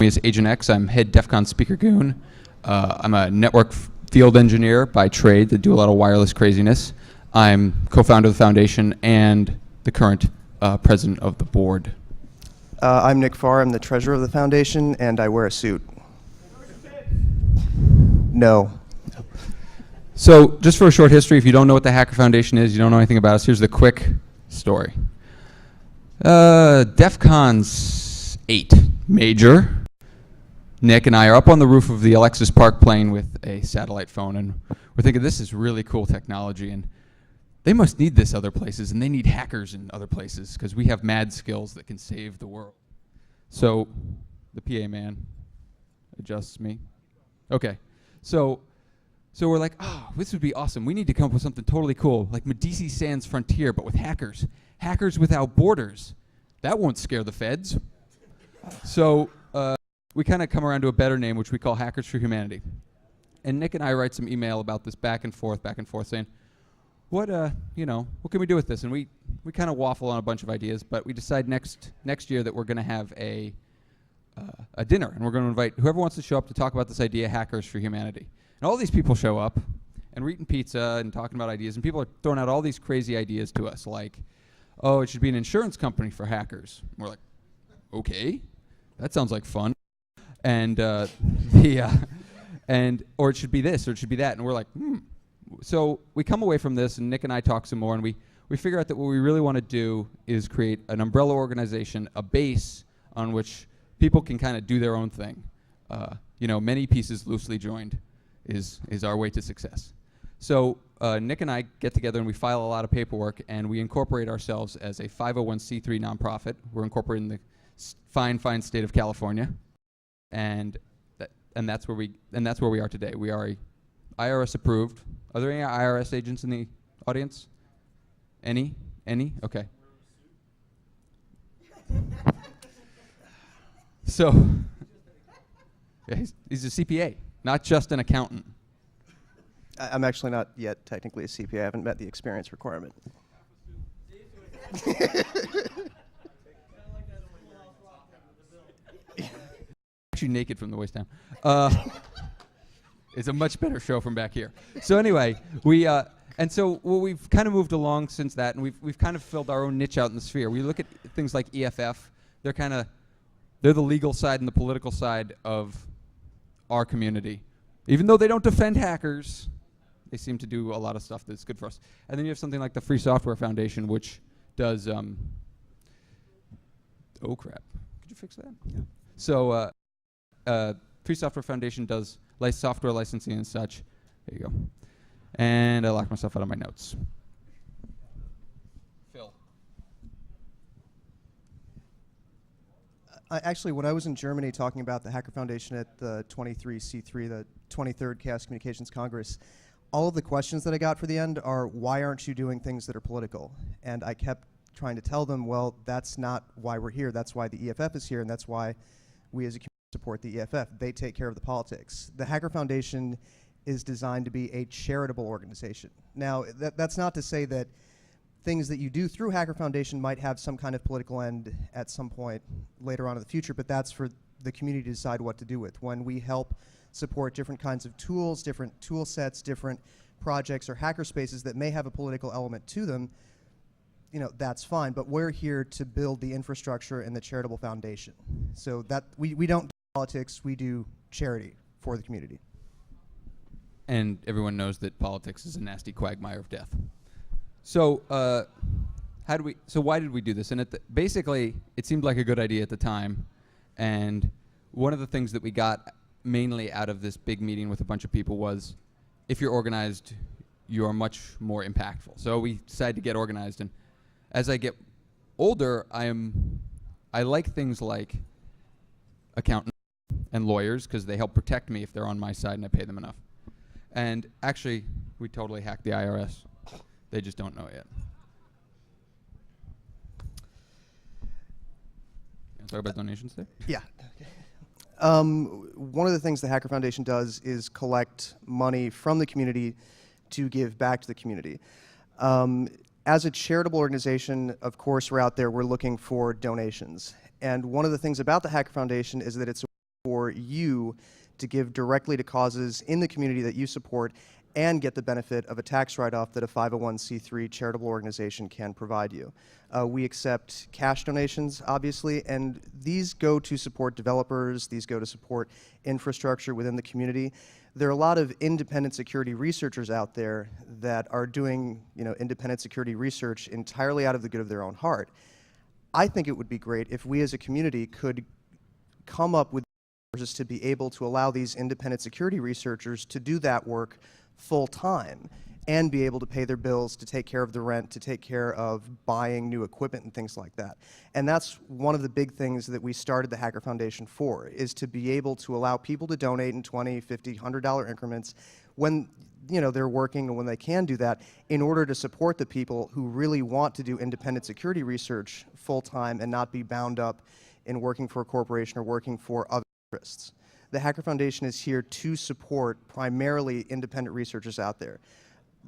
Me as Agent X. I'm head DEF CON speaker goon. I'm a network field engineer by trade that do a lot of wireless craziness. I'm co-founder of the foundation and the current president of the board. I'm Nick Farr. I'm the treasurer of the foundation, and I wear a suit. No. So just for a short history, if you don't know what the Hacker Foundation is, you don't know anything about us, here's the quick story. DEF CON's 8 major. Nick and I are up on the roof of the Alexis Park plane with a satellite phone, and we're thinking this is really cool technology, and they must need this other places, and they need hackers in other places because we have mad skills that can save the world. So the PA man adjusts me. Okay, so we're like, oh, this would be awesome. We need to come up with something totally cool, like Medici Sans Frontier, but with hackers. Hackers without borders. That won't scare the feds. So we kind of come around to a better name, which we call Hackers for Humanity. And Nick and I write some email about this back and forth, saying, what can we do with this? And we kind of waffle on a bunch of ideas, but we decide next year that we're going to have a dinner, and we're going to invite whoever wants to show up to talk about this idea, Hackers for Humanity. And all these people show up, and we're eating pizza and talking about ideas, and people are throwing out all these crazy ideas to us, like, oh, it should be an insurance company for hackers. And we're like, okay, that sounds like fun. And or it should be this, or it should be that, and we're like, So we come away from this, and Nick and I talk some more, and we figure out that what we really want to do is create an umbrella organization, a base on which people can kind of do their own thing. Many pieces loosely joined is our way to success. So Nick and I get together, and we file a lot of paperwork, and we incorporate ourselves as a 501c3 nonprofit. We're incorporated in the fine state of California. And that's where we are today. We are IRS approved. Are there any IRS agents in the audience? Any? Okay. So yeah, he's a CPA, not just an accountant. I'm actually not yet technically a CPA. I haven't met the experience requirement. Actually naked from the waist down. It's a much better show from back here. So anyway, we've kind of moved along since that, and we've kind of filled our own niche out in the sphere. We look at things like EFF. They're the legal side and the political side of our community. Even though they don't defend hackers, they seem to do a lot of stuff that's good for us. And then you have something like the Free Software Foundation, which does oh crap. Could you fix that? Yeah. So Free Software Foundation does software licensing and such. There you go. And I locked myself out of my notes. Phil. Actually, when I was in Germany talking about the Hacker Foundation at the 23C3, the 23rd Chaos Communications Congress, all of the questions that I got for the end are, why aren't you doing things that are political? And I kept trying to tell them, well, that's not why we're here. That's why the EFF is here, and that's why we as a community support the EFF. They take care of the politics. The Hacker Foundation is designed to be a charitable organization. Now, that's not to say that things that you do through Hacker Foundation might have some kind of political end at some point later on in the future, but that's for the community to decide what to do with. When we help support different kinds of tools, different tool sets, different projects or hacker spaces that may have a political element to them, that's fine, but we're here to build the infrastructure and the charitable foundation. So that we don't do politics, we do charity for the community. And everyone knows that politics is a nasty quagmire of death. So why did we do this? And basically, it seemed like a good idea at the time. And one of the things that we got mainly out of this big meeting with a bunch of people was, if you're organized, you are much more impactful. So we decided to get organized. And as I get older, I like things like accountants and lawyers because they help protect me if they're on my side and I pay them enough. And actually, we totally hacked the IRS. They just don't know yet. You want to talk about donations there? Yeah. One of the things the Hacker Foundation does is collect money from the community to give back to the community. As a charitable organization, of course, we're out there, we're looking for donations. And one of the things about the Hacker Foundation is that it's for you to give directly to causes in the community that you support and get the benefit of a tax write-off that a 501c3 charitable organization can provide you. We accept cash donations, obviously, and these go to support developers, these go to support infrastructure within the community. There are a lot of independent security researchers out there that are doing, independent security research entirely out of the good of their own heart. I think it would be great if we as a community could come up with resources to be able to allow these independent security researchers to do that work full time and be able to pay their bills, to take care of the rent, to take care of buying new equipment and things like that. And that's one of the big things that we started the Hacker Foundation for, is to be able to allow people to donate in $20, $50, $100 increments when they're working and when they can do that, in order to support the people who really want to do independent security research full time and not be bound up in working for a corporation or working for other interests. The Hacker Foundation is here to support primarily independent researchers out there.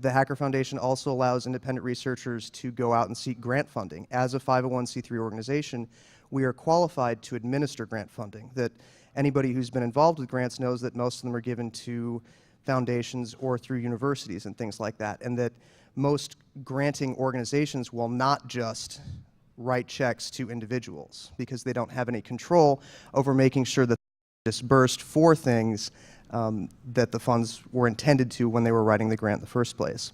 The Hacker Foundation also allows independent researchers to go out and seek grant funding. As a 501c3 organization, we are qualified to administer grant funding. That anybody who's been involved with grants knows that most of them are given to foundations or through universities and things like that, and that most granting organizations will not just write checks to individuals because they don't have any control over making sure that disbursed for things that the funds were intended to when they were writing the grant in the first place.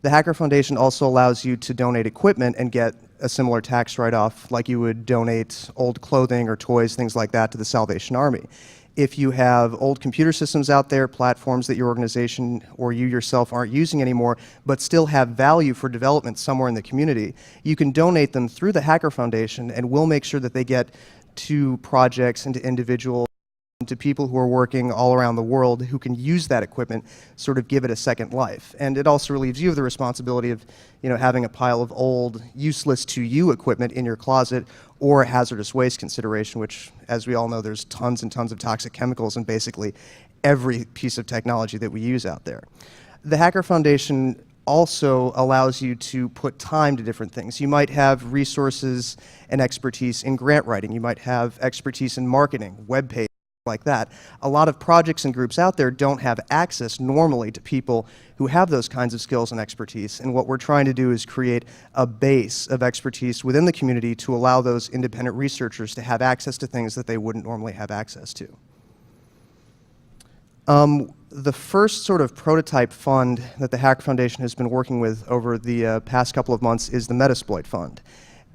The Hacker Foundation also allows you to donate equipment and get a similar tax write-off like you would donate old clothing or toys, things like that, to the Salvation Army. If you have old computer systems out there, platforms that your organization or you yourself aren't using anymore, but still have value for development somewhere in the community, you can donate them through the Hacker Foundation, and we'll make sure that they get to projects and to individuals, to people who are working all around the world who can use that equipment, sort of give it a second life. And it also relieves you of the responsibility of, having a pile of old, useless to you equipment in your closet, or a hazardous waste consideration, which, as we all know, there's tons and tons of toxic chemicals in basically every piece of technology that we use out there. The Hacker Foundation also allows you to put time to different things. You might have resources and expertise in grant writing. You might have expertise in marketing, web pages, like that. A lot of projects and groups out there don't have access normally to people who have those kinds of skills and expertise, and what we're trying to do is create a base of expertise within the community to allow those independent researchers to have access to things that they wouldn't normally have access to. The first sort of prototype fund that the Hacker Foundation has been working with over the past couple of months is the Metasploit Fund.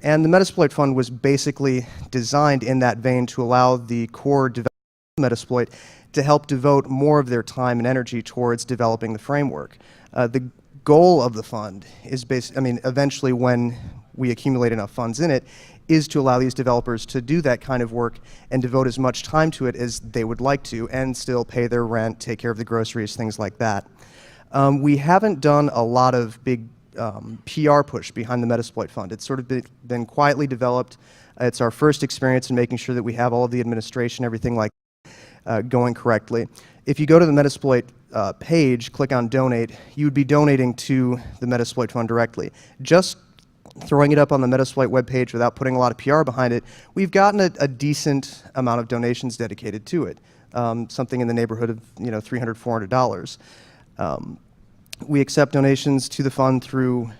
And the Metasploit Fund was basically designed in that vein to allow the core developers Metasploit to help devote more of their time and energy towards developing the framework. The goal of the fund is eventually when we accumulate enough funds in it, is to allow these developers to do that kind of work and devote as much time to it as they would like to and still pay their rent, take care of the groceries, things like that. We haven't done a lot of big PR push behind the Metasploit Fund. It's sort of been quietly developed. It's our first experience in making sure that we have all of the administration, everything like going correctly. If you go to the Metasploit page, click on Donate, you would be donating to the Metasploit Fund directly. Just throwing it up on the Metasploit webpage without putting a lot of PR behind it, we've gotten a decent amount of donations dedicated to it, something in the neighborhood of $300, $400. We accept donations to the fund through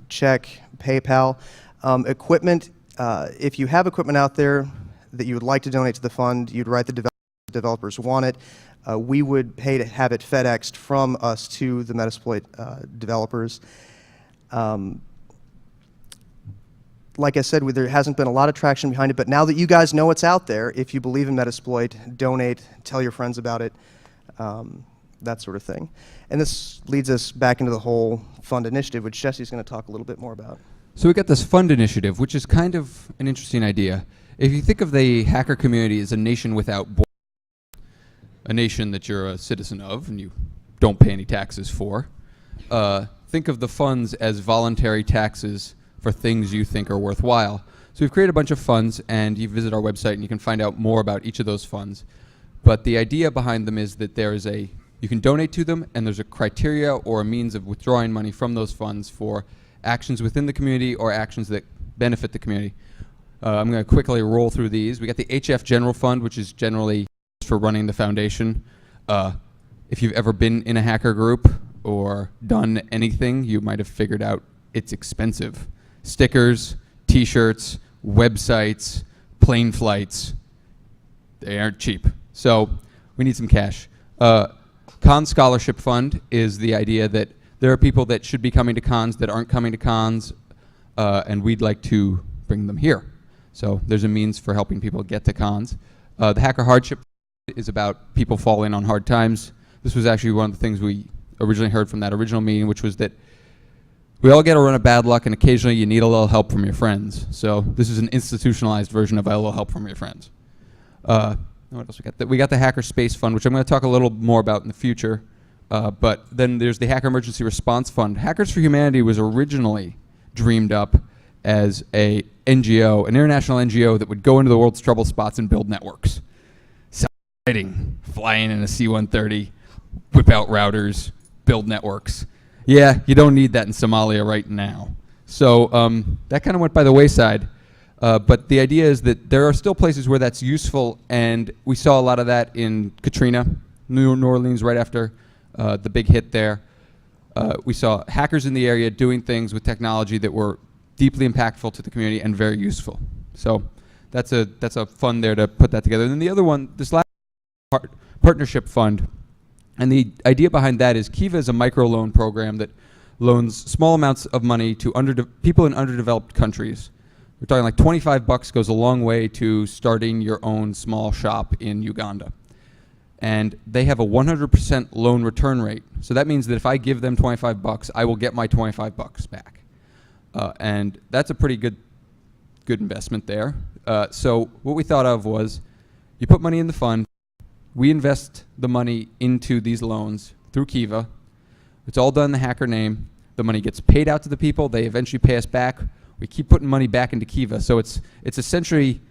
check, PayPal. Equipment, if you have equipment out there that you would like to donate to the fund, you'd write the developers want it. We would pay to have it FedExed from us to the Metasploit developers. Like I said, there hasn't been a lot of traction behind it, but now that you guys know it's out there, if you believe in Metasploit, donate, tell your friends about it, that sort of thing. And this leads us back into the whole fund initiative, which Jesse's going to talk a little bit more about. So we got this fund initiative, which is kind of an interesting idea. If you think of the hacker community as a nation without borders, a nation that you're a citizen of and you don't pay any taxes for, think of the funds as voluntary taxes for things you think are worthwhile. So we've created a bunch of funds, and you visit our website and you can find out more about each of those funds. But the idea behind them is that you can donate to them, and there's a criteria or a means of withdrawing money from those funds for actions within the community or actions that benefit the community. I'm going to quickly roll through these. We got the HF General Fund, which is generally for running the foundation. If you've ever been in a hacker group or done anything, you might have figured out it's expensive. Stickers, t-shirts, websites, plane flights, they aren't cheap. So we need some cash. Con Scholarship Fund is the idea that there are people that should be coming to cons that aren't coming to cons, and we'd like to bring them here. So there's a means for helping people get to cons. The Hacker Hardship is about people falling on hard times. This was actually one of the things we originally heard from that original meeting, which was that we all get a run of bad luck, and occasionally you need a little help from your friends. So this is an institutionalized version of a little help from your friends. What else we got? We got the Hacker Space Fund, which I'm going to talk a little more about in the future. But then there's the Hacker Emergency Response Fund. Hackers for Humanity was originally dreamed up as a NGO, an international NGO that would go into the world's trouble spots and build networks. So exciting, flying in a C-130, whip out routers, build networks. Yeah, you don't need that in Somalia right now. So that kind of went by the wayside. But the idea is that there are still places where that's useful, and we saw a lot of that in Katrina, New Orleans, right after the big hit there. We saw hackers in the area doing things with technology that were deeply impactful to the community and very useful. So that's a fund there to put that together. And then the other one, this last partnership fund, and the idea behind that is Kiva is a microloan program that loans small amounts of money to people in underdeveloped countries. We're talking like $25 goes a long way to starting your own small shop in Uganda. And they have a 100% loan return rate. So that means that if I give them $25, I will get my $25 back. And that's a pretty good investment there. So what we thought of was, you put money in the fund, we invest the money into these loans through Kiva. It's all done in the hacker name. The money gets paid out to the people. They eventually pay us back. We keep putting money back into Kiva. So it's essentially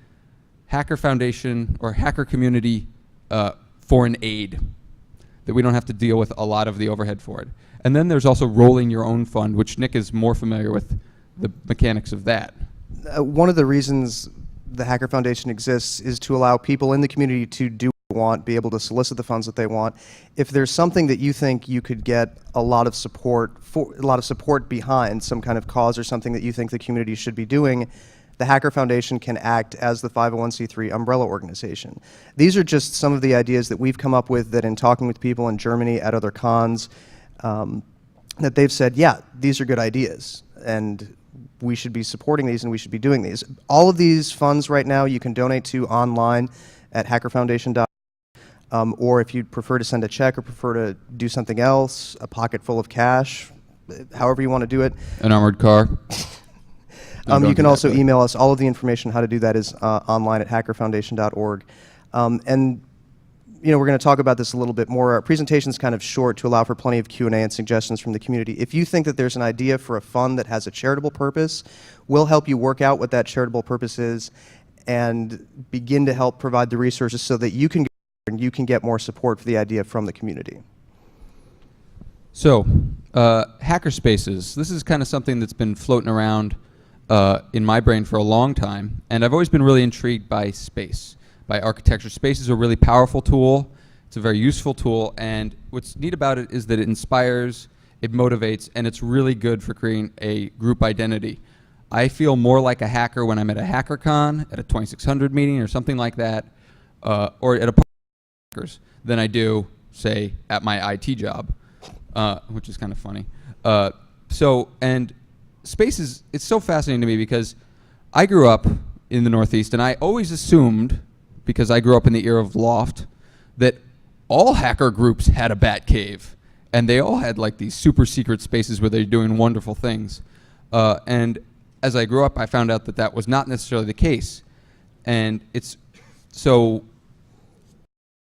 Hacker Foundation or hacker community foreign aid that we don't have to deal with a lot of the overhead for it. And then there's also rolling your own fund, which Nick is more familiar with the mechanics of that. One of the reasons the Hacker Foundation exists is to allow people in the community to do what they want, be able to solicit the funds that they want. If there's something that you think you could get a lot of support behind, some kind of cause or something that you think the community should be doing, the Hacker Foundation can act as the 501c3 umbrella organization. These are just some of the ideas that we've come up with that in talking with people in Germany at other cons, that they've said, yeah, these are good ideas, and we should be supporting these and we should be doing these. All of these funds right now you can donate to online at hackerfoundation.org. Or if you'd prefer to send a check or prefer to do something else, a pocket full of cash, however you want to do it. An armored car. You can also email us. All of the information how to do that is online at hackerfoundation.org. And we're going to talk about this a little bit more. Our presentation is kind of short to allow for plenty of Q&A and suggestions from the community. If you think that there's an idea for a fund that has a charitable purpose, we'll help you work out what that charitable purpose is and begin to help provide the resources so that you can get more support for the idea from the community. So, hacker spaces. This is kind of something that's been floating around in my brain for a long time, and I've always been really intrigued by space, by architecture. Space is a really powerful tool. It's a very useful tool, and what's neat about it is that it inspires, it motivates, and it's really good for creating a group identity. I feel more like a hacker when I'm at a HackerCon, at a 2600 meeting or something like that, or at a party of hackers than I do, say, at my IT job, which is kind of funny. And space it's so fascinating to me because I grew up in the Northeast, and I always assumed, because I grew up in the era of Loft, that all hacker groups had a bat cave, and they all had like these super secret spaces where they're doing wonderful things. And as I grew up, I found out that that was not necessarily the case. And it's so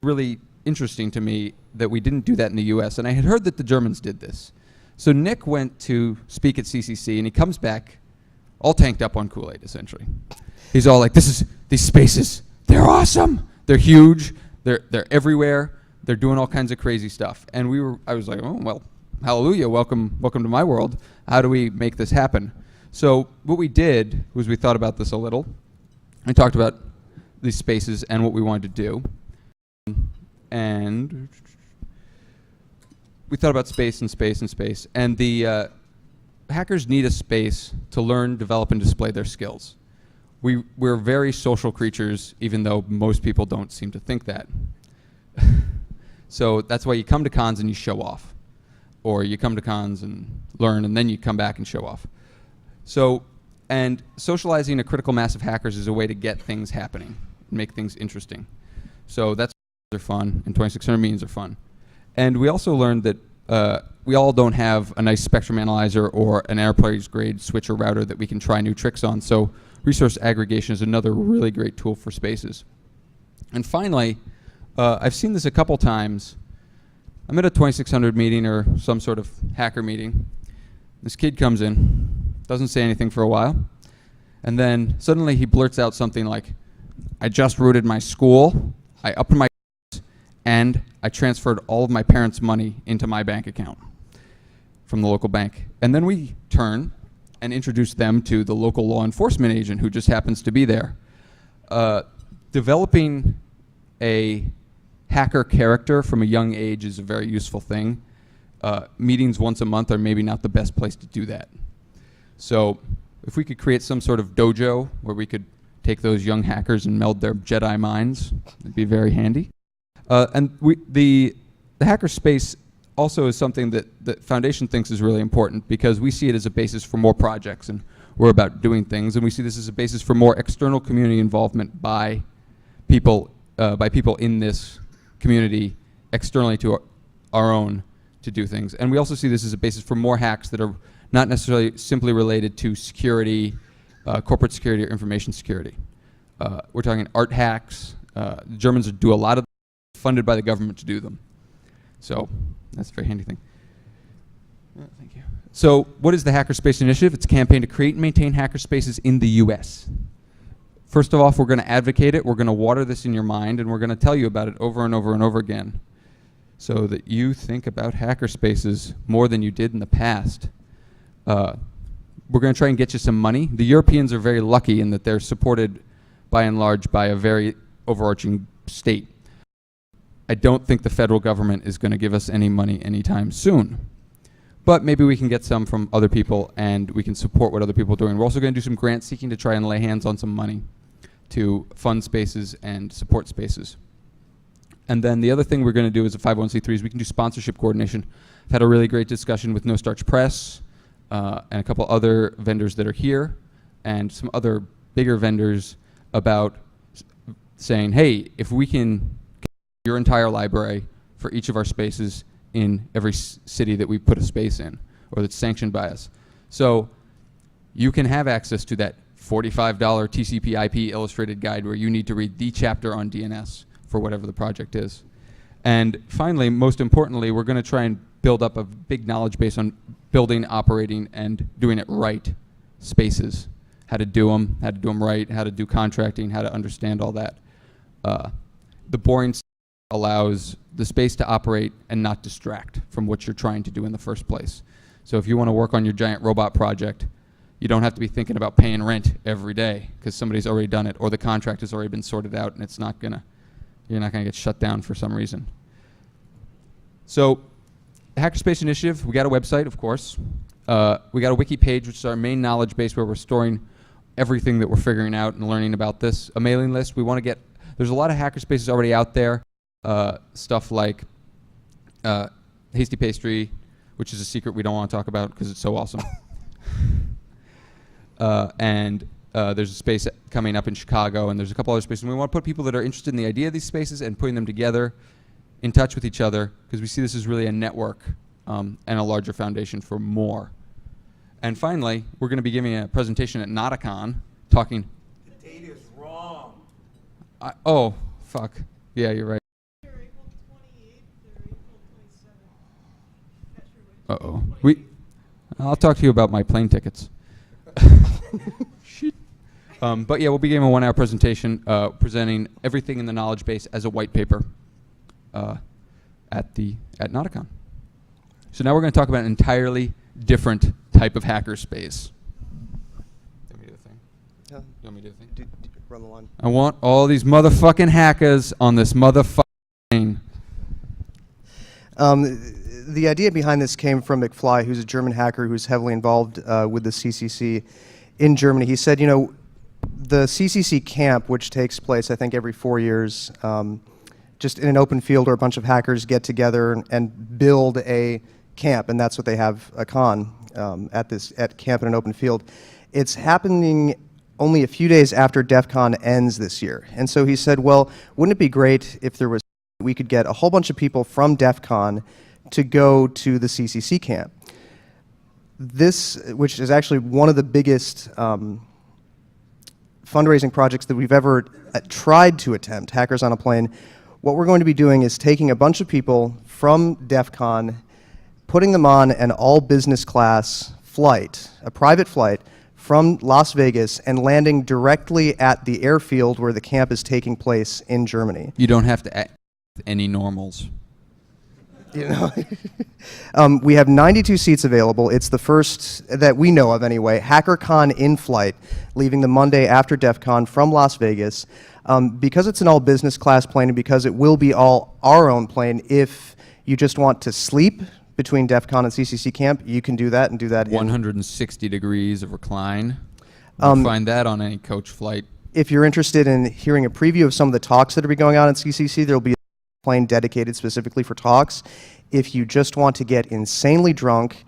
really interesting to me that we didn't do that in the US. And I had heard that the Germans did this. So Nick went to speak at CCC, and he comes back all tanked up on Kool-Aid, essentially. He's all like, these spaces, they're awesome. They're huge. They're everywhere. They're doing all kinds of crazy stuff. And I was like, oh, well, hallelujah, welcome to my world. How do we make this happen? So what we did was we thought about this a little. We talked about these spaces and what we wanted to do. and we thought about space and space and space. And the hackers need a space to learn, develop, and display their skills. We're very social creatures, even though most people don't seem to think that. So that's why you come to cons and you show off. Or you come to cons and learn, and then you come back and show off. So, and socializing a critical mass of hackers is a way to get things happening, make things interesting. So that's why they're fun, and 2600 meetings are fun. And we also learned that we all don't have a nice spectrum analyzer or an enterprise-grade switcher router that we can try new tricks on. So resource aggregation is another really great tool for spaces. And finally, I've seen this a couple times. I'm at a 2600 meeting or some sort of hacker meeting. This kid comes in, doesn't say anything for a while, and then suddenly he blurts out something like, I just rooted my school, I upped my and I transferred all of my parents' money into my bank account from the local bank. And then we turn and introduce them to the local law enforcement agent who just happens to be there. Developing a hacker character from a young age is a very useful thing. Meetings once a month are maybe not the best place to do that. So if we could create some sort of dojo where we could take those young hackers and meld their Jedi minds, it'd be very handy. And the hacker space also is something that Foundation thinks is really important because we see it as a basis for more projects, and we're about doing things, and we see this as a basis for more external community involvement by people in this community externally to our own to do things. And we also see this as a basis for more hacks that are not necessarily simply related to security, corporate security or information security. We're talking art hacks. The Germans do a lot of them, funded by the government to do them. So that's a very handy thing. Thank you. So what is the Hackerspace Initiative? It's a campaign to create and maintain hackerspaces in the US. First of all, we're going to advocate it, we're going to water this in your mind, and we're going to tell you about it over and over and over again so that you think about hackerspaces more than you did in the past. We're going to try and get you some money. The Europeans are very lucky in that they're supported by and large by a very overarching state. I don't think the federal government is going to give us any money anytime soon. But maybe we can get some from other people and we can support what other people are doing. We're also going to do some grant seeking to try and lay hands on some money to fund spaces and support spaces. And then the other thing we're going to do as a 501c3 is we can do sponsorship coordination. I've had a really great discussion with No Starch Press and a couple other vendors that are here and some other bigger vendors about saying, hey, if we can get your entire library for each of our spaces in every city that we put a space in or that's sanctioned by us. So you can have access to that $45 TCP IP illustrated guide where you need to read the chapter on DNS for whatever the project is. And finally, most importantly, we're going to try and build up a big knowledge base on building, operating, and doing it right spaces. How to do them right, how to do contracting, how to understand all that. The boring allows the space to operate and not distract from what you're trying to do in the first place. So if you want to work on your giant robot project, you don't have to be thinking about paying rent every day because somebody's already done it or the contract has already been sorted out and you're not gonna get shut down for some reason. So the Hackerspace Initiative, we got a website, of course. We got a wiki page, which is our main knowledge base where we're storing everything that we're figuring out and learning about this. A mailing list, we want to get, there's a lot of hackerspaces already out there. Stuff like Hasty Pastry, which is a secret we don't want to talk about because it's so awesome. And there's a space coming up in Chicago, and there's a couple other spaces. And we want to put people that are interested in the idea of these spaces and putting them together, in touch with each other, because we see this as really a network and a larger foundation for more. And finally, we're going to be giving a presentation at Nauticon talking. The date is wrong. Oh, fuck. Yeah, you're right. April 28th or April 27th. Uh-oh. I'll talk to you about my plane tickets. Shit. But yeah, we'll be giving a 1-hour presentation presenting everything in the knowledge base as a white paper at Nauticon. So now we're going to talk about an entirely different type of hackerspace. You want me to do the thing? Yeah. You want me to do the thing? Run the line. I want all these motherfucking hackers on this motherfucking plane. The idea behind this came from McFly, who's a German hacker who's heavily involved with the CCC in Germany. He said, the CCC camp, which takes place, I think, every 4 years, just in an open field where a bunch of hackers get together and build a camp, and that's what they have a con at camp in an open field. It's happening only a few days after DEF CON ends this year. And so he said, well, wouldn't it be great if we could get a whole bunch of people from DEF CON to go to the CCC camp? This, which is actually one of the biggest fundraising projects that we've ever tried to attempt, Hackers on a Plane, what we're going to be doing is taking a bunch of people from DEF CON, putting them on an all business class flight, a private flight, from Las Vegas and landing directly at the airfield where the camp is taking place in Germany. You don't have to act any normals. We have 92 seats available. It's the first that we know of anyway, HackerCon in flight, leaving the Monday after DEF CON from Las Vegas. Because it's an all business class plane and because it will be all our own plane, if you just want to sleep between DEF CON and CCC camp, you can do that and do that 160 degrees of recline. You'll find that on any coach flight. If you're interested in hearing a preview of some of the talks that will be going on at CCC, there will be a plane dedicated specifically for talks. If you just want to get insanely drunk,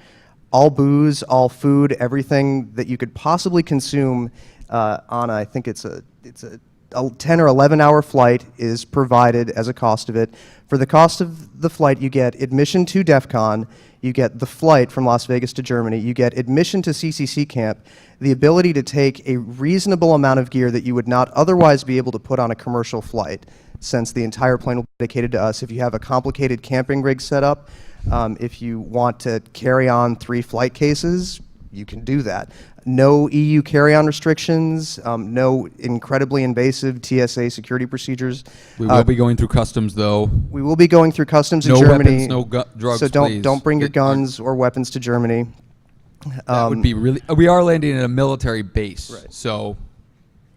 all booze, all food, everything that you could possibly consume on, I think it's a 10 or 11 hour flight is provided as a cost of it. For the cost of the flight, you get admission to DEF CON, you get the flight from Las Vegas to Germany, you get admission to CCC camp, the ability to take a reasonable amount of gear that you would not otherwise be able to put on a commercial flight, since the entire plane will be dedicated to us. If you have a complicated camping rig set up, if you want to carry on 3 flight cases, you can do that. No EU carry-on restrictions, no incredibly invasive TSA security procedures. We will be going through customs, though. We will be going through customs in No Germany. weapons, no drugs, so please. don't bring your guns or weapons to Germany. That would be really... We are landing at a military base, Right. so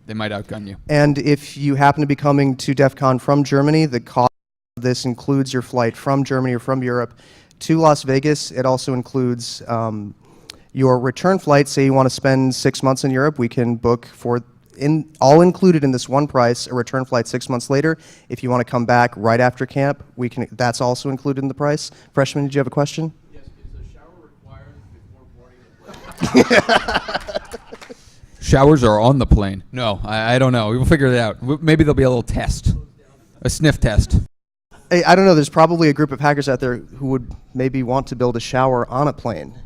they might outgun you. And if you happen to be coming to DEF CON from Germany, the cost of this includes your flight from Germany or from Europe to Las Vegas. It also includes your return flight. Say you want to spend 6 months in Europe, we can book for all included in this one price, a return flight 6 months later. If you want to come back right after camp, we can. That's also included in the price. Freshman, did you have a question? Yes, is a shower required before boarding a plane? Showers are on the plane. No, I don't know. We'll figure it out. Maybe there'll be a little test, a sniff test. Hey, I don't know. There's probably a group of hackers out there who would maybe want to build a shower on a plane.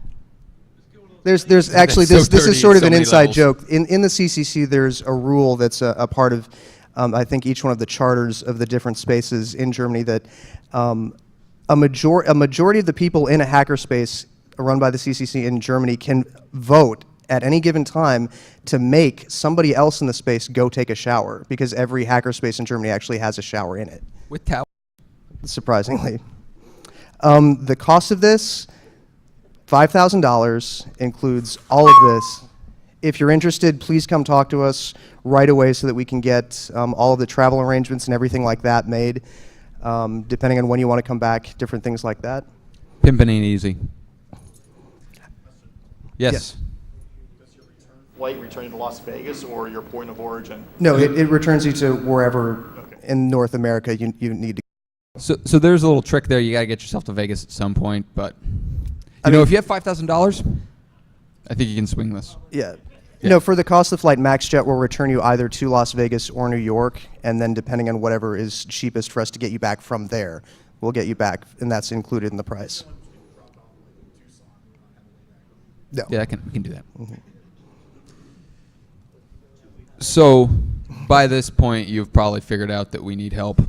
There's actually so this is dirty sort at of so an many inside levels. joke. In the CCC, there's a rule that's a part of I think each one of the charters of the different spaces in Germany that a majority of the people in a hackerspace run by the CCC in Germany can vote at any given time to make somebody else in the space go take a shower, because every hackerspace in Germany actually has a shower in it, With towel. surprisingly. The cost of this, $5,000, includes all of this. If you're interested, please come talk to us right away so that we can get all of the travel arrangements and everything like that made, depending on when you want to come back, different things like that. Pimping ain't easy. Yes. Yes. Does your flight returning to Las Vegas or your point of origin? No, it returns you to wherever Okay. in North America you need to. So there's a little trick there. You got to get yourself to Vegas at some point, but I you know, mean- if you have $5,000, I think you can swing this. Yeah. Yeah. No, for the cost of the flight, MaxJet will return you either to Las Vegas or New York, and then depending on whatever is cheapest for us to get you back from there, we'll get you back, and that's included in the price. No. Yeah, we can do that. So, by this point, you've probably figured out that we need help.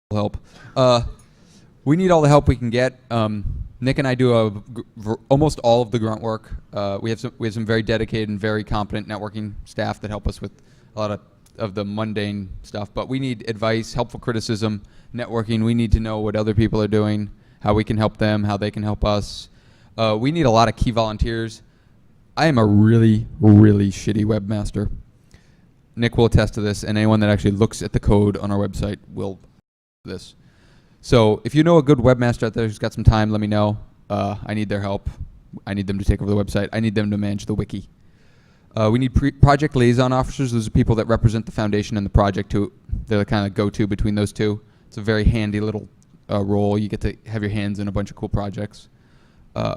We need all the help we can get. Nick and I do almost all of the grunt work. We have some very dedicated and very competent networking staff that help us with a lot of the mundane stuff. But we need advice, helpful criticism, networking. We need to know what other people are doing, how we can help them, how they can help us. We need a lot of key volunteers. I am a really, really shitty webmaster. Nick will attest to this, and anyone that actually looks at the code on our website will this. So if you know a good webmaster out there who's got some time, let me know. I need their help. I need them to take over the website. I need them to manage the wiki. We need project liaison officers. Those are people that represent the foundation and the project. They're the kind of go-to between those two. It's a very handy little role. You get to have your hands in a bunch of cool projects.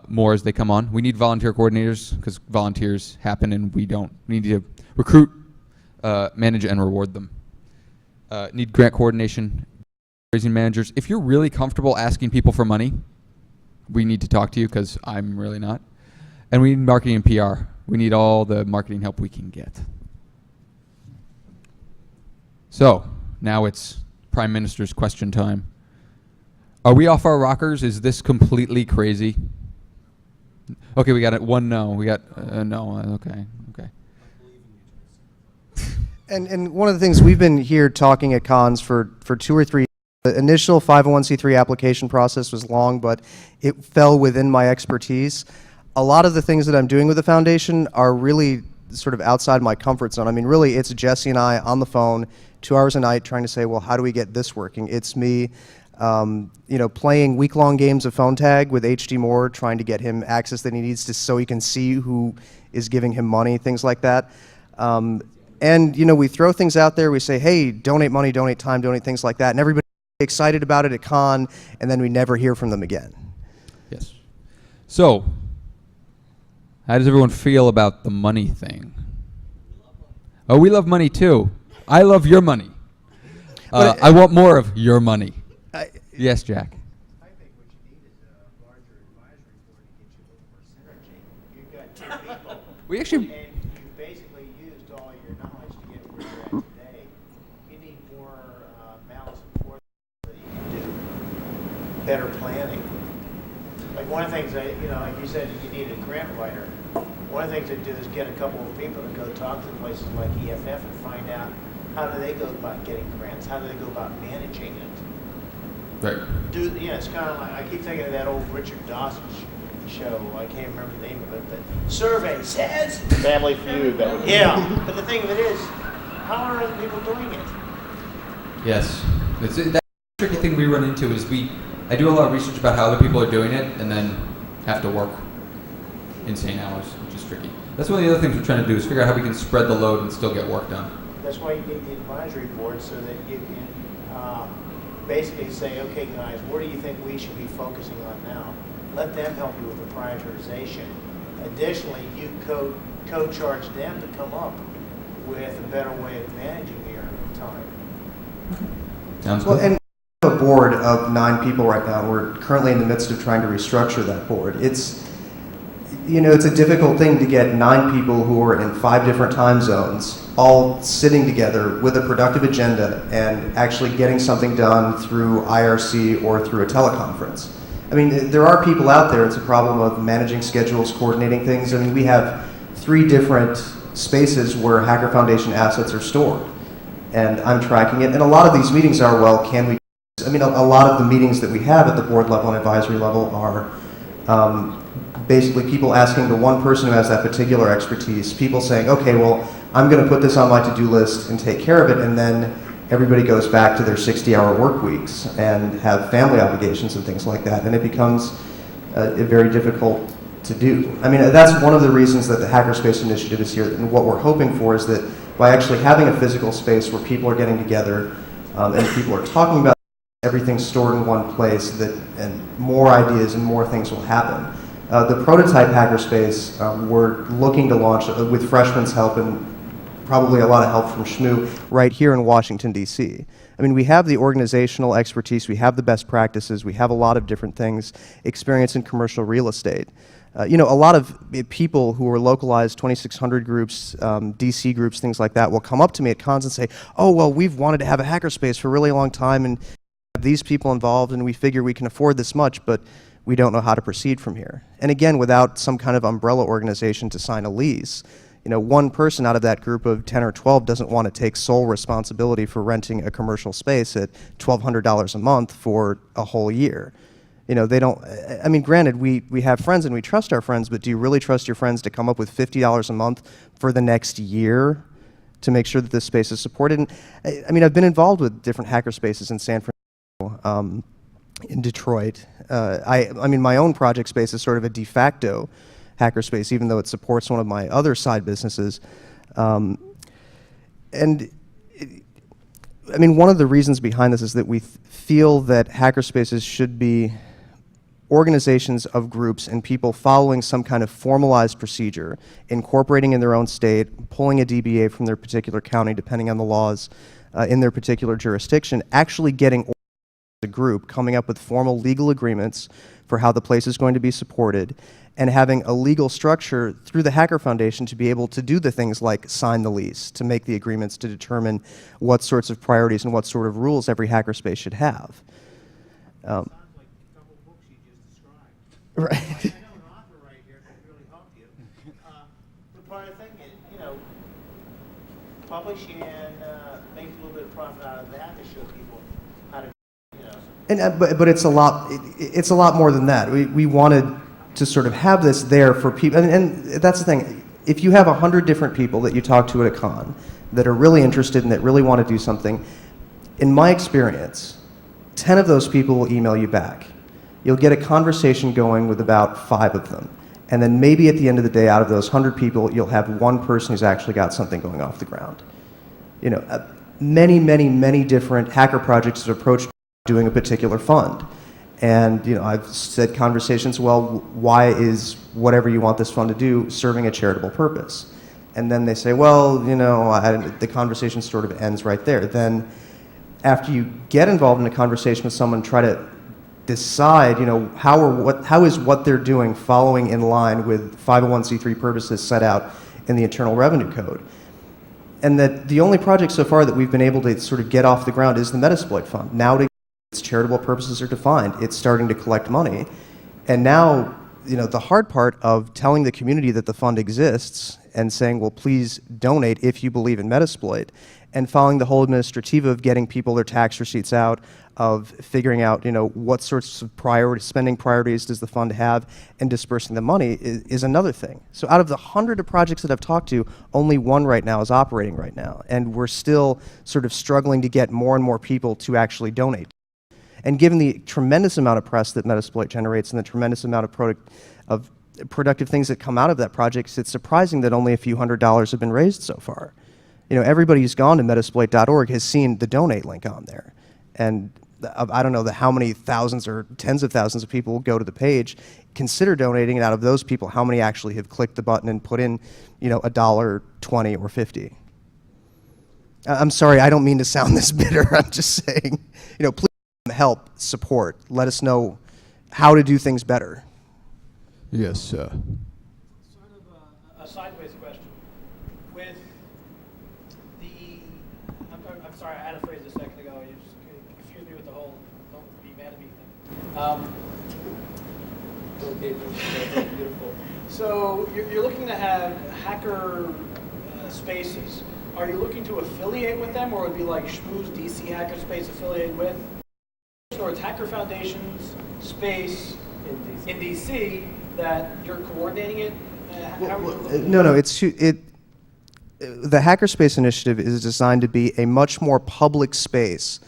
More as they come on. We need volunteer coordinators because volunteers happen and we need to recruit, manage, and reward them. Need grant coordination, raising managers. If you're really comfortable asking people for money, we need to talk to you because I'm really not. And we need marketing and PR. We need all the marketing help we can get. So now it's Prime Minister's question time. Are we off our rockers? Is this completely crazy? Okay, we got it. One no. We got no. Okay. And one of the things we've been here talking at cons for 2 or 3 years. The initial 501c3 application process was long, but it fell within my expertise. A lot of the things that I'm doing with the foundation are really sort of outside my comfort zone. I mean, really, it's Jesse and I on the phone 2 hours a night trying to say, well, how do we get this working? It's me, playing week-long games of phone tag with H.D. Moore, trying to get him access that he needs so he can see who is giving him money, things like that. And, we throw things out there. We say, hey, donate money, donate time, donate things like that. And everybody excited about it at con, and then we never hear from them again. Yes. So, how does everyone feel about the money thing? Oh, we love money too. I love your money. I want more of your money. Yes, Jack. I think what you need is a larger advisory board to get you a little more synergy. You've got 2 people. We actually. And you've basically used all your knowledge to get where you're at today. You need more malice and forethought so that you can do better planning. Like one of the things that, like you said, you need a grant writer. One of the things they do is get a couple of people to go talk to places like EFF and find out how do they go about getting grants? How do they go about managing it? Right. It's kind of like, I keep thinking of that old Richard Dawson show. I can't remember the name of it, but survey says. Family Feud. That would be. Yeah, but the thing of it is, how are other people doing it? Yes. That tricky thing we run into is I do a lot of research about how other people are doing it and then have to work insane hours, which is tricky. That's one of the other things we're trying to do is figure out how we can spread the load and still get work done. That's why you need the advisory board so that you can basically say, okay, guys, what do you think we should be focusing on now? Let them help you with the prioritization. Additionally, you co-charge them to come up with a better way of managing your time. Sounds Well, good. and we have a board of 9 people right now. We're currently in the midst of trying to restructure that board. It's a difficult thing to get 9 people who are in 5 different time zones, all sitting together with a productive agenda and actually getting something done through IRC or through a teleconference. I mean, there are people out there. It's a problem of managing schedules, coordinating things. I mean, we have 3 different spaces where Hacker Foundation assets are stored, and I'm tracking it. And a lot of these meetings are, well, a lot of the meetings that we have at the board level and advisory level are basically people asking the one person who has that particular expertise, people saying, okay, well, I'm going to put this on my to-do list and take care of it, and then everybody goes back to their 60-hour work weeks and have family obligations and things like that, and it becomes very difficult to do. I mean, that's one of the reasons that the Hackerspace Initiative is here, and what we're hoping for is that by actually having a physical space where people are getting together and people are talking about everything stored in one place, and more ideas and more things will happen. The prototype hackerspace we're looking to launch with Freshman's help and probably a lot of help from Shmoo right here in Washington, D.C. I mean, we have the organizational expertise, we have the best practices, we have a lot of different things, experience in commercial real estate. A lot of people who are localized 2600 groups, DC groups, things like that will come up to me at cons and say, oh, well, we've wanted to have a hackerspace for a really long time and have these people involved and we figure we can afford this much, but we don't know how to proceed from here. And again, without some kind of umbrella organization to sign a lease, one person out of that group of 10 or 12 doesn't want to take sole responsibility for renting a commercial space at $1,200 a month for a whole year. They don't, I mean, granted, we have friends and we trust our friends, but do you really trust your friends to come up with $50 a month for the next year to make sure that this space is supported? And, I mean, I've been involved with different hacker spaces in San Francisco. in Detroit. I mean, my own project space is sort of a de facto hackerspace, even though it supports one of my other side businesses. And I mean, one of the reasons behind this is that we feel that hackerspaces should be organizations of groups and people following some kind of formalized procedure, incorporating in their own state, pulling a DBA from their particular county, depending on the laws in their particular jurisdiction, actually getting as a group, coming up with formal legal agreements for how the place is going to be supported, and having a legal structure through the Hacker Foundation to be able to do the things like sign the lease, to make the agreements, to determine what sorts of priorities and what sort of rules every hackerspace should have. Sounds like a couple books you just described. Right. I know an author right here could really help you. But part of the thing is, you know, publish and make a little bit of profit out of that to show people how to, you know. And but it's a lot. It's a lot more than that. We wanted to sort of have this there for people, and that's the thing. If you have 100 different people that you talk to at a con that are really interested and that really want to do something, in my experience, 10 of those people will email you back. You'll get a conversation going with about 5 of them. And then maybe at the end of the day, out of those 100 people, you'll have one person who's actually got something going off the ground. You know, many different hacker projects have approached doing a particular fund. And, you know, I've said conversations, well, why is whatever you want this fund to do serving a charitable purpose? And then they say, well, you know, the conversation sort of ends right there. Then after you get involved in a conversation with someone, try to decide, you know, how is what they're doing following in line with 501c3 purposes set out in the Internal Revenue Code. And that the only project so far that we've been able to sort of get off the ground is the Metasploit Fund. Now its charitable purposes are defined. It's starting to collect money. And now, you know, the hard part of telling the community that the fund exists and saying, well, please donate if you believe in Metasploit, and following the whole administrative of getting people their tax receipts out, of figuring out, you know, what sorts of spending priorities does the fund have, and dispersing the money is another thing. So out of the 100 of projects that I've talked to, only one right now is operating right now. And we're still sort of struggling to get more and more people to actually donate. And given the tremendous amount of press that Metasploit generates and the tremendous amount of productive things that come out of that project, it's surprising that only a few $100s have been raised so far. You know, everybody who's gone to Metasploit.org has seen the donate link on there. And I don't know how many thousands or tens of thousands of people will go to the page, consider donating, and out of those people, how many actually have clicked the button and put in, you know, $1, 20, or 50? I'm sorry, I don't mean to sound this bitter. I'm just saying, you know, please help, support. Let us know how to do things better. Yes, Sort of a sideways question. With the, I'm sorry, I had a phrase a second ago. You just confused me with the whole "don't be mad at me" thing. Okay, beautiful. So you're looking to have hacker spaces. Are you looking to affiliate with them, or would it be like Shmoo's DC hackerspace affiliated with? Or it's Hacker Foundation's space in DC that you're coordinating it? No, the Hackerspace initiative is designed to be a much more public space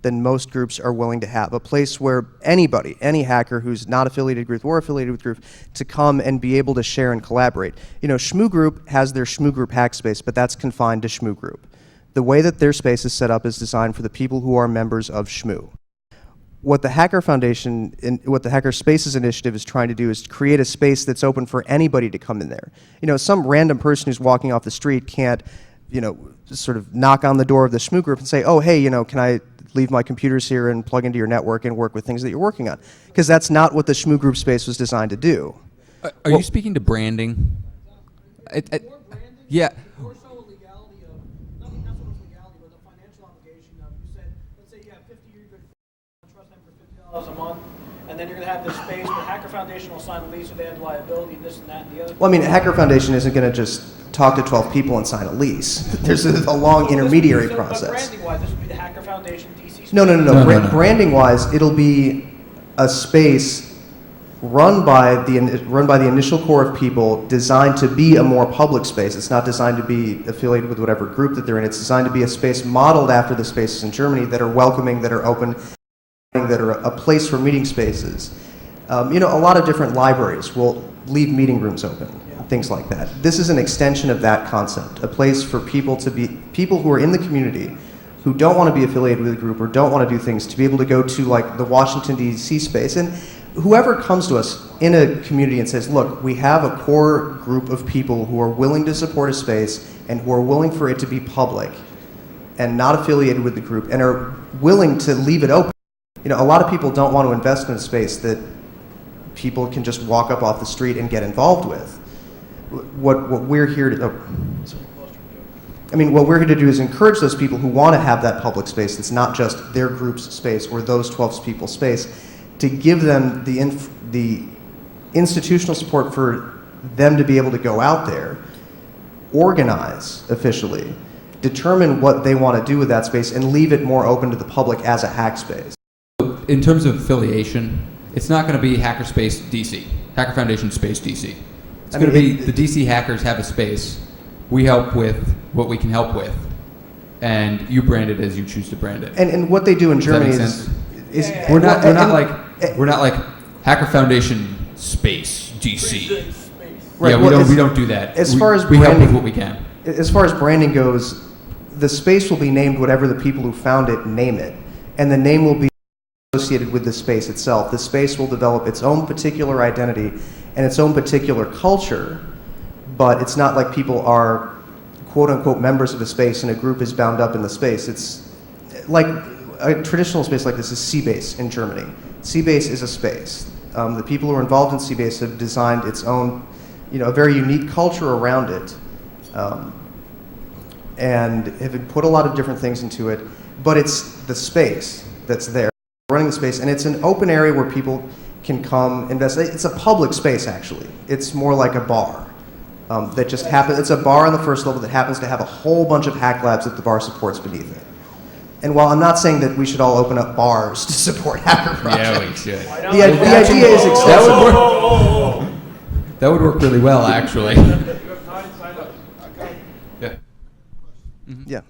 than most groups are willing to have. A place where anybody, any hacker who's not affiliated with group or affiliated with group, to come and be able to share and collaborate. You know, Shmoo Group has their Shmoo Group hack space, but that's confined to Shmoo Group. The way that their space is set up is designed for the people who are members of Shmoo. What the Hacker Foundation, what the Hacker Spaces Initiative is trying to do is create a space that's open for anybody to come in there. You know, some random person who's walking off the street can't, you know, sort of knock on the door of the Shmoo Group and say, oh, hey, you know, can I leave my computers here and plug into your network and work with things that you're working on? Because that's not what the Shmoo Group space was designed to do. Are you speaking to branding? More branding? Yeah. More so legality of, not so much legality, but the financial obligation of, you said, let's say you have 50 you're going to trust them for $50 a month, and then you're going to have this space, but Hacker Foundation will sign a lease with they have liability, this and that and the other. Well, I mean, Hacker Foundation isn't going to just talk to 12 people and sign a lease. There's a long intermediary process. But branding-wise, this would be the Hacker Foundation DC space. No. Branding-wise, it'll be a space run by the initial core of people, designed to be a more public space. It's not designed to be affiliated with whatever group that they're in. It's designed to be a space modeled after the spaces in Germany that are welcoming, that are open, that are a place for meeting spaces. You know, a lot of different libraries will leave meeting rooms open, things like that. This is an extension of that concept, a place for people who are in the community who don't want to be affiliated with a group or don't want to do things, to be able to go to like the Washington DC space. And whoever comes to us in a community and says, look, we have a core group of people who are willing to support a space and who are willing for it to be public and not affiliated with the group and are willing to leave it open. You know, a lot of people don't want to invest in a space that people can just walk up off the street and get involved with. What we're here to, what we're here to do is encourage those people who want to have that public space that's not just their group's space or those 12 people's space, to give them the institutional support for them to be able to go out there, organize officially, determine what they want to do with that space, and leave it more open to the public as a hack space. In terms of affiliation, it's not going to be Hackerspace DC, Hacker Foundation Space DC. It's going to be the DC hackers have a space. We help with what we can help with, and you brand it as you choose to brand it. And what they do in Germany is we're not like Hacker Foundation Space DC. Right, yeah, well, we don't do that. As far as we help branding, with what we can. As far as branding goes, the space will be named whatever the people who found it name it, and the name will be associated with the space itself. The space will develop its own particular identity and its own particular culture, but it's not like people are quote-unquote members of a space and a group is bound up in the space. It's like a traditional space like this is C-Base in Germany. C-Base is a space. The people who are involved in C-Base have designed its own, a very unique culture around it, and have put a lot of different things into it, but it's the space that's there, running the space, and it's an open area where people can come invest. It's a public space, actually. It's more like a bar that just happens. It's a bar on the first level that happens to have a whole bunch of hack labs that the bar supports beneath it. And while I'm not saying that we should all open up bars to support hacker projects, Yeah, we should. the idea is extensive. That would work really well, actually. Yeah. Mm-hmm. Yeah.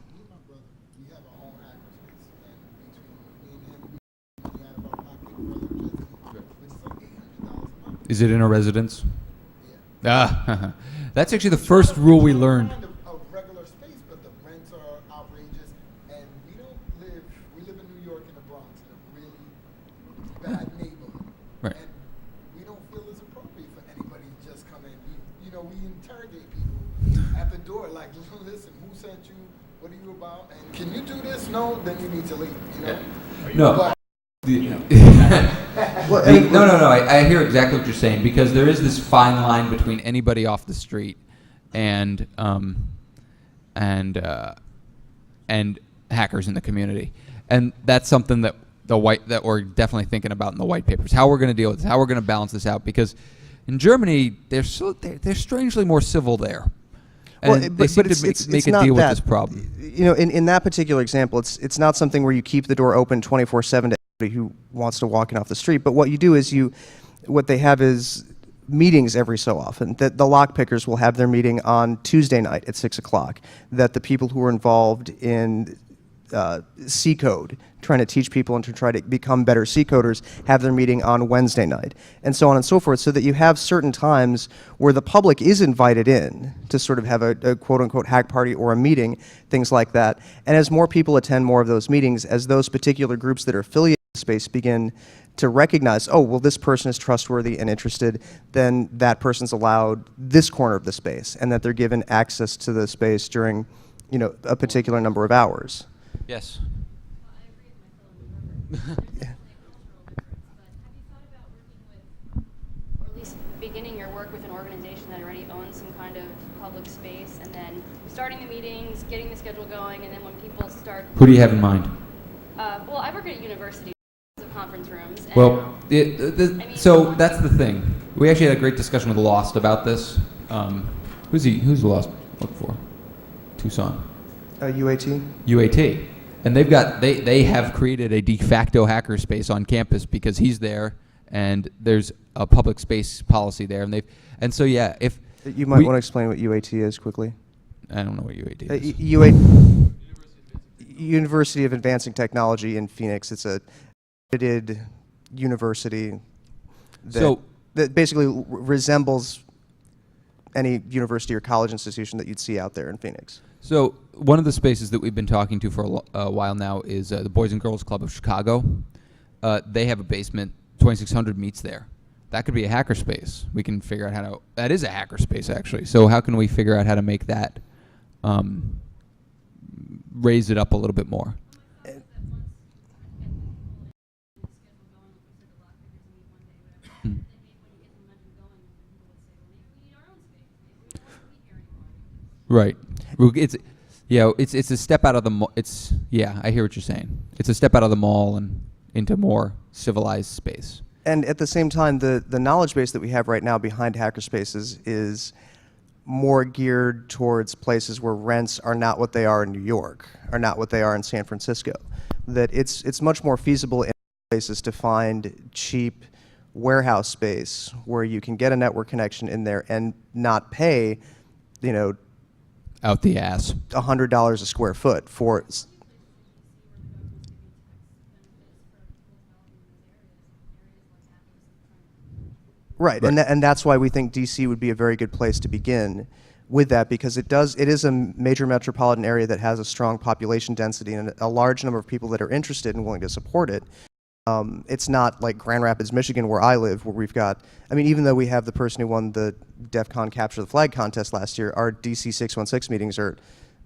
Is it in a residence? Ah, that's actually the first rule we learned. A regular space, but the rents are outrageous, and we live in New York in the Bronx, in a really bad neighborhood. Right. And we don't feel it's appropriate for anybody to just come in. We interrogate people at the door, like, listen, who sent you? What are you about? And can you do this? No, then you need to leave. No. But, I hear exactly what you're saying, because there is this fine line between anybody off the street and hackers in the community, and that's something that that we're definitely thinking about in the white papers. How we're going to deal with this, how we're going to balance this out, because in Germany they're strangely more civil there. And they seem to make a deal with this problem. In that particular example, it's not something where you keep the door open 24/7 to anybody who wants to walk in off the street. But what you do is what they have is meetings every so often. That the lock pickers will have their meeting on Tuesday night at 6 o'clock. That the people who are involved in C code, trying to teach people and to try to become better C coders, have their meeting on Wednesday night, and so on and so forth, so that you have certain times where the public is invited in to sort of have a quote-unquote hack party or a meeting, things like that. And as more people attend more of those meetings, as those particular groups that are affiliated with the space begin to recognize, oh, well, this person is trustworthy and interested, then that person's allowed this corner of the space, and that they're given access to the space during, a particular number of hours. Yes. I agree with my fellow member. There's definitely a cultural difference, but have you thought about working with, or at least beginning your work with an organization that already owns some kind of public space, and then starting the meetings, getting the schedule going, and then when people start... Who do you have in mind? Well, I work at a university, of conference rooms. And Well, so that's the thing. We actually had a great discussion with Lost about this. Who's Lost look for? Tucson. UAT? UAT. And they have created a de facto hackerspace on campus because he's there, and there's a public space policy there, and so if you might want to explain what UAT is quickly. I don't know what UAT is. University of Advancing Technology in Phoenix. It's a accredited university that, So- that basically resembles any university or college institution that you'd see out there in Phoenix. So one of the spaces that we've been talking to for a while now is the Boys and Girls Club of Chicago. They have a basement. 2600 meets there. That could be a hacker space. We can figure out how to. That is a hacker space, actually. So how can we figure out how to make that raise it up a little bit more? Right. It's it's a step out of the mall. I hear what you're saying. It's a step out of the mall and into more civilized space. And at the same time, the knowledge base that we have right now behind hackerspaces is more geared towards places where rents are not what they are in New York, are not what they are in San Francisco. That it's much more feasible in places to find cheap warehouse space where you can get a network connection in there and not pay, Out the ass. $100 a square foot for. Right, and that's why we think DC would be a very good place to begin with that, because it is a major metropolitan area that has a strong population density and a large number of people that are interested and willing to support it. It's not like Grand Rapids, Michigan, where I live, where we've got, even though we have the person who won the DEF CON Capture the Flag contest last year, our DC 616 meetings are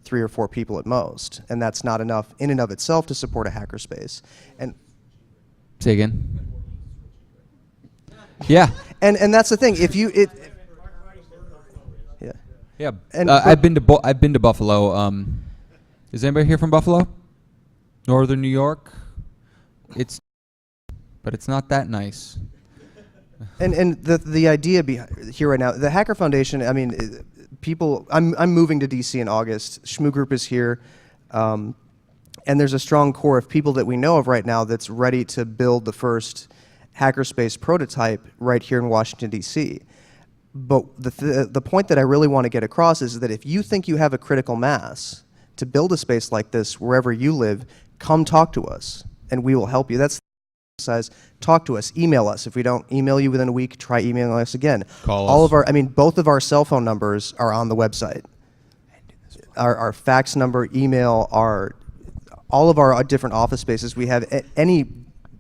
3 or 4 people at most, and that's not enough in and of itself to support a hackerspace. And say again. Yeah. And that's the thing. Yeah. And I've been to Buffalo. Is anybody here from Buffalo? Northern New York. But it's not that nice. And the idea here right now, the Hacker Foundation. People. I'm moving to DC in August. Shmoo Group is here, and there's a strong core of people that we know of right now that's ready to build the first hackerspace prototype right here in Washington, D.C. But the point that I really want to get across is that if you think you have a critical mass to build a space like this wherever you live, come talk to us, and we will help you. That's the exercise. Talk to us. Email us. If we don't email you within a week, try emailing us again. Call us. Both of our cell phone numbers are on the website. Our fax number, email, all of our different office spaces. We have any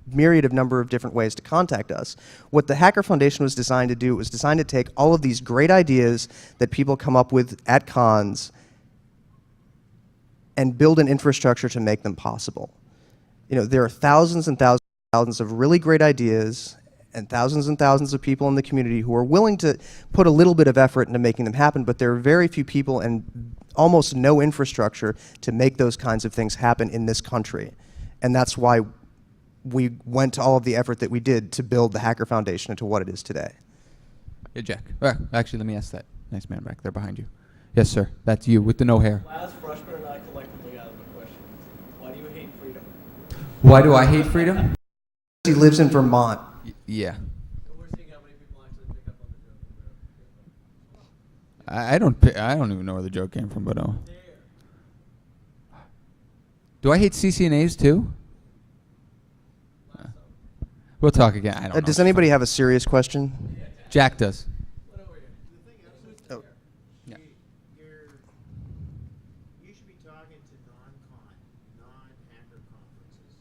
myriad of number of different ways to contact us. What the Hacker Foundation was designed to do, it was designed to take all of these great ideas that people come up with at cons and build an infrastructure to make them possible. There are thousands and thousands of really great ideas and thousands of people in the community who are willing to put a little bit of effort into making them happen, but there are very few people and almost no infrastructure to make those kinds of things happen in this country. And that's why we went to all of the effort that we did to build the Hacker Foundation into what it is today. Hey, Jack. Actually, let me ask that nice man back there behind you. Yes, sir. That's you with the no hair. Last freshman and I collectively asked the question, why do you hate freedom? Why do I hate freedom? He lives in Vermont. Yeah. And we're seeing how many people actually pick up on the joke. I don't even know where the joke came from, but do I hate CCNAs too? We'll talk again. I don't know. Does anybody have a serious question? Jack does. Oh. You should be talking to non-hacker conferences,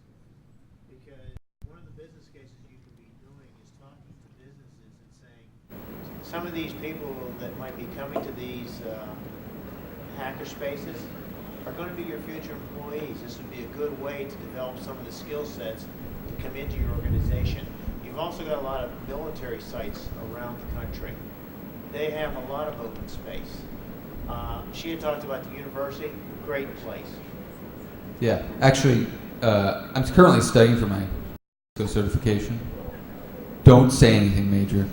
because one of the business cases you could be doing is talking to businesses and saying, some of these people that might be coming to these hacker spaces are going to be your future employees. This would be a good way to develop some of the skill sets to come into your organization. You've also got a lot of military sites around the country. They have a lot of open space. She had talked about the university, great place. Yeah. Actually, I'm currently studying for my certification. Don't say anything, Major.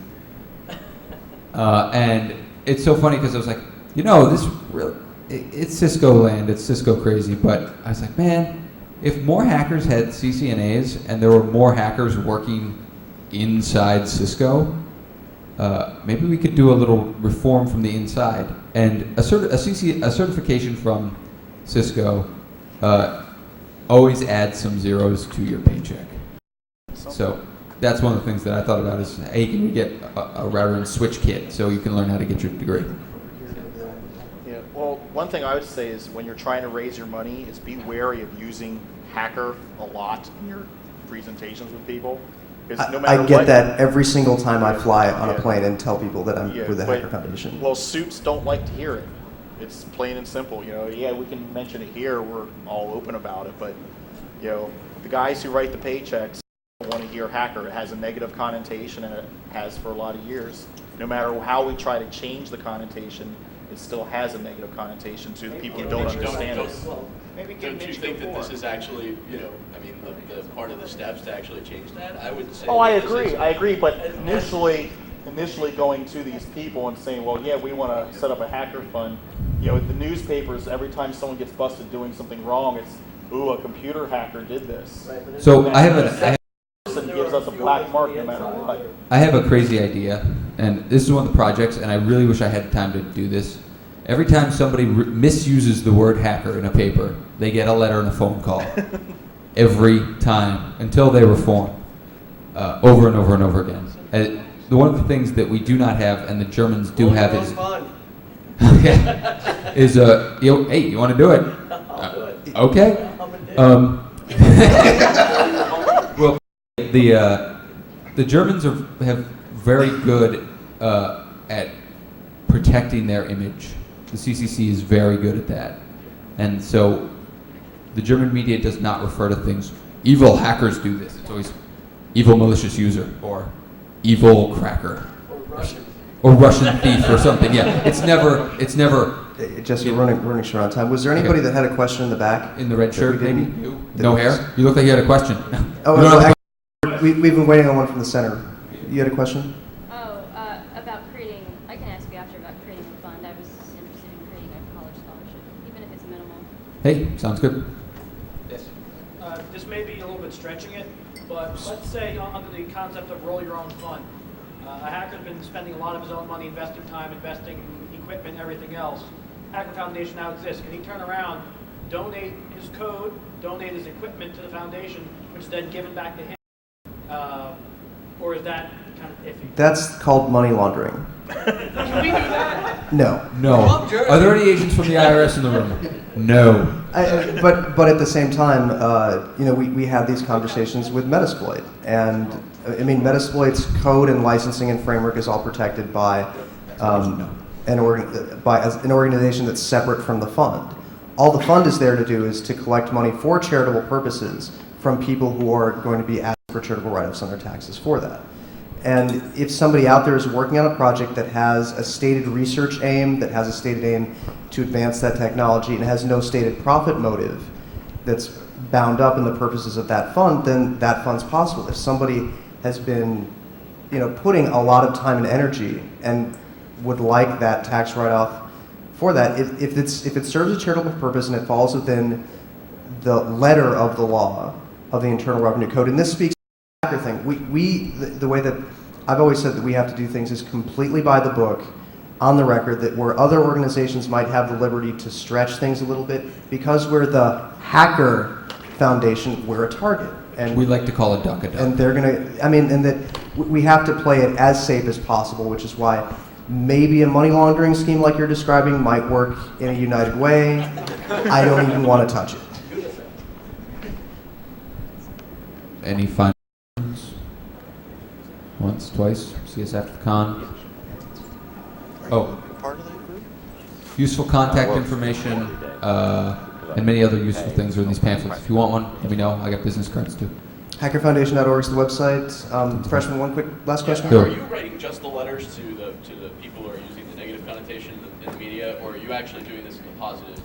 And it's so funny because I was like, this really, it's Cisco land, it's Cisco crazy, but I was like, man, if more hackers had CCNAs and there were more hackers working inside Cisco, maybe we could do a little reform from the inside. And a certification from Cisco always adds some zeros to your paycheck. So that's one of the things that I thought about is, hey, can we get a router and switch kit so you can learn how to get your degree? Yeah. Well, one thing I would say is when you're trying to raise your money is be wary of using hacker a lot in your presentations with people. Because no matter I get what, that every single time I fly on a Yeah. plane and tell people that I'm Yeah, with the but- Hacker Foundation. Well, suits don't like to hear it. It's plain and simple. Yeah, we can mention it here. We're all open about it, but the guys who write the paychecks don't want to hear hacker. It has a negative connotation, and it has for a lot of years. No matter how we try to change the connotation, it still has a negative connotation to the people who don't understand it. Maybe give Don't you Mitch think that before. this is actually, the part of the steps to actually change that? I would say. Oh, I that this agree. is- I agree. But initially going to these people and saying, well, yeah, we want to set up a hacker fund. The newspapers, every time someone gets busted doing something wrong, it's, ooh, a computer hacker did this. So I have Person gives us a black mark no matter what. I have a crazy idea, and this is one of the projects, and I really wish I had time to do this. Every time somebody misuses the word hacker in a paper, they get a letter and a phone call. Every time, until they reform, over and over and over again. One of the things that we do not have, and the Germans do have, is hey, you want to do it? Okay. Well, the Germans have very good at protecting their image. The CCC is very good at that, and so the German media does not refer to things. Evil hackers do this. It's always evil malicious user or evil cracker or Russian thief or something. Yeah, it's never. Jesse, we're running short on time. Was there anybody that had a question in the back? In the red that shirt, we maybe? didn't- You? that No was- hair? You look like you had a question. Oh, You don't well, have actually, we've been waiting on one from the center. You had a question? About creating, I can ask you after about creating a fund. I was interested in creating a college scholarship, even if it's minimal. Hey, sounds good. This may be a little bit stretching it, but let's say under the concept of roll your own fund, a hacker's been spending a lot of his own money investing time, investing equipment, everything else. Hacker Foundation now exists. Can he turn around, donate his code, donate his equipment to the foundation, which is then given back to him? Or is that kind of iffy? That's called money laundering. Can we do that? No. No. Are there any agents from the IRS in the room? No. But at the same time, we have these conversations with Metasploit, and I mean Metasploit's code and licensing and framework is all protected by an organization that's separate from the fund. All the fund is there to do is to collect money for charitable purposes from people who are going to be asking for charitable write-offs on their taxes for that. And if somebody out there is working on a project that has a stated research aim, that has a stated aim to advance that technology, and has no stated profit motive that's bound up in the purposes of that fund, then that fund's possible. If somebody has been, putting a lot of time and energy and would like that tax write-off for that, if it serves a charitable purpose and it falls within the letter of the law of the Internal Revenue Code, and this speaks thing. The way that I've always said that we have to do things is completely by the book, on the record, that where other organizations might have the liberty to stretch things a little bit, because we're the Hacker Foundation, we're a target. And We like to call it duck a duck. and they're and that we have to play it as safe as possible, which is why maybe a money laundering scheme like you're describing might work in a United Way. I don't even want to touch it. Any final questions? Once, twice? See us after the con? Oh. Useful contact information and many other useful things are in these pamphlets. If you want one, let me know. I got business cards too. Hackerfoundation.org is the website. Freshman, one quick last question. Sure. Are you writing just the letters to the people who are using the negative connotation in the media, or are you actually doing this in the positive?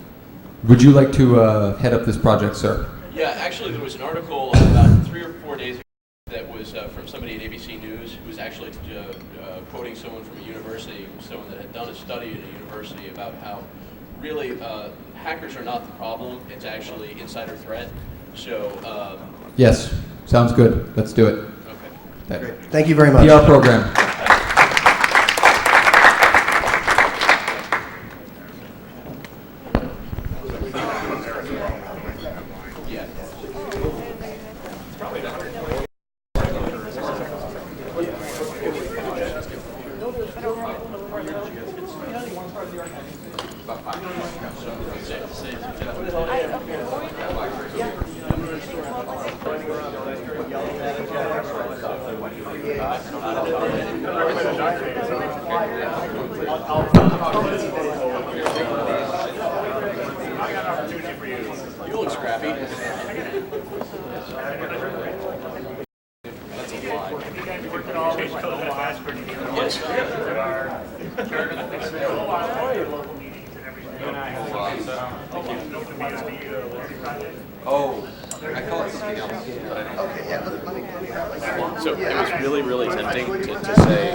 Would you like to head up this project, sir? Yeah, actually, there was an article about 3 or 4 days ago that was from somebody at ABC News who was actually quoting someone from a university, someone that had done a study at a university about how really hackers are not the problem, it's actually insider threat. So, Yes. Sounds good. Let's do it. okay. Great. Thank you very much. PR program. Yeah. You look scrappy. Yes. Oh, I call it something else. But I don't. So it was really, really tempting to say,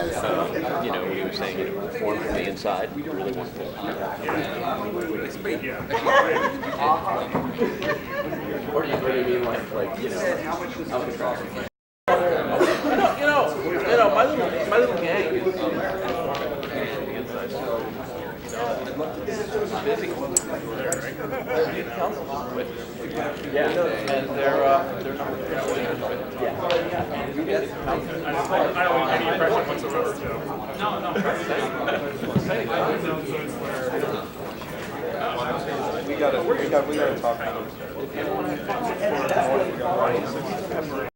you know, when he was saying, you know, form from the inside. We really want to. Or do you mean like you know, Alcatraz? You know, my little gang is the inside. So, busy. Yeah, and they're number 3. Yeah. I don't have any impression whatsoever, Joe. No. We gotta talk about it.